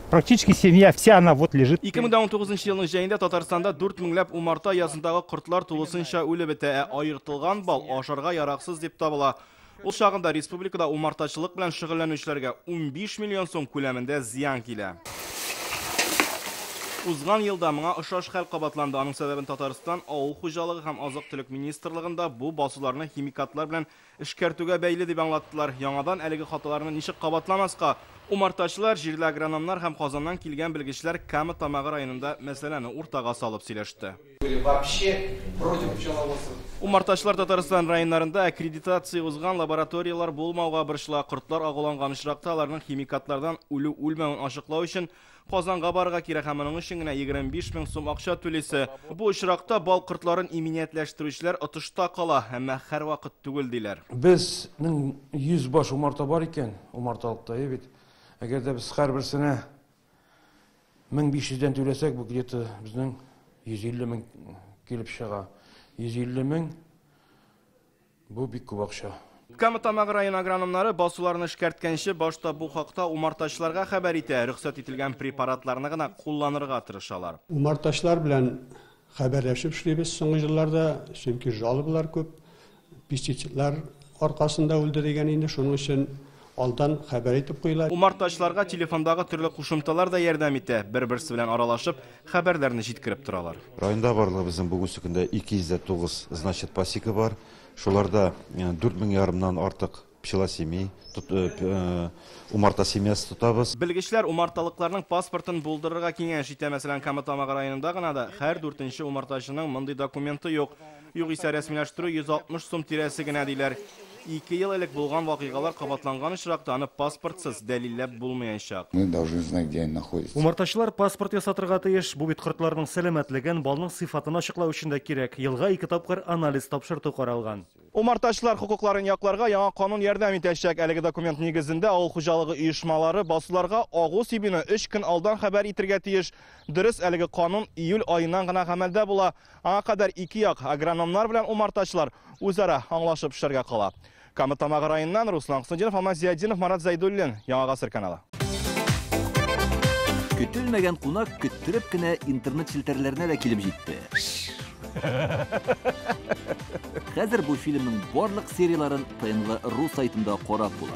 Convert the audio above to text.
Практически семья, вся она вот лежит. 2019 елның җәендә Татарстанда 4 меңләп умарта язындагы кортлар тулысынча үлеп бетә, аертылган бал ашарга яраксыз дип табыла. Ул чагында республикада умартачылык белән шөгыльләнүчеләргә 15 миллион сум күләмендә зыян килә. Узган елда моңа охшаш хәл кабатланды. Аның сәбәбен Татарстан авыл хуҗалыгы һәм азык-төлек министрлыгында бу басуларны химикатлар белән эшкәртүгә бәйле дип аңлаттылар. Яңадан әлеге хаталарны ничек кабатламаска? Умартачылар, җирле агрономнар һәм Казаннан килгән белгечләр Кама Тамагы районында мәсьәләне уртага салып сөйләште. Умартачылар Татарстан районнарында аккредитация узган лабораториялар булмауга борчыла. Кортлар агуланган очракта аларның химикатлардан үлү-үлмәвен ачыклау өчен Казанга барырга кирәк һәм моның өчен генә 25 мең сум акча түлисе. Бу очракта бал кортларын иминиятләштерүчеләр отышта кала, әмма һәр вакыт түгел диләр. Безнең 100 баш умарта бар икән, умарталыкта бит. Әгәр дә без һәрберсенә 1500-дән түләсәк, бу где-то безнең 150 мең килеп чыга. 150 мең бу бик күп акча. Кама Тамагы район агрономнары басуларны эшкәрткәнче башта бу хакта умартачыларга хәбәр итә, рөхсәт ителгән препаратларны гына кулланырга тырышалар. Умартачылар белән хәбәрләшеп эшлибез соңгы елларда, чөнки жалобалар күп, пестицидлар аркасында үлде дигән инде, шуның өчен алдан хәбәр итеп куйлар. Умартачыларга телефондагы төрле кушымталар да ярдәм итә, бер-берсе белән аралашып, хәбәрләрне җиткереп торалар. Районда барлыгы безнең бүгенге көндә 209 значит пасека бар. Шуларда 4,5 артык пчела семей, умарта семьясы тотабыз. Белгечләр умарталыкларның паспортын булдырырга киңәш итә. Мәсәлән, Кама Тамагы районында гына да һәр 4нче умартачының мондый документы юк. Югыйсә рәсмиләштерү 160 сум тирәсе генә диләр. 2 ел элек булган вакыйгалар кабатланган очракта аны паспортсыз дәлилләп булмаячак. Мы должны знать, где они находятся. Умартачылар паспорт ясатырга тиеш. Бу бит кортларның сәламәтлеген, балның сыйфатын ачыклау өчен дә кирәк. Елга 2 тапкыр анализ тапшырту каралган. Умартачылар хукукларын якларга яңа канун ярдәм итәчәк. Әлеге документ нигезендә авыл хуҗалыгы оешмалары басуларга агу сибине 3 көн алдан хәбәр итәргә тиеш. Дөрес, әлеге канун июль аеннан гына гамәлдә була. Аңа кадәр ике як агрономнар белән умартачылар үзара аңлашып эшләргә кала. Кама Тамагы районыннан Руслан Хусаинов, Алмаз Зияддинов, Марат Зайдуллин, Яңа Гасыр каналы. Көтелмәгән кунак көттереп кенә интернет челтәрләренә дә килеп җитте. Хәзер бу фильмның барлык серияларын ТНВ.ру сайтында карап була.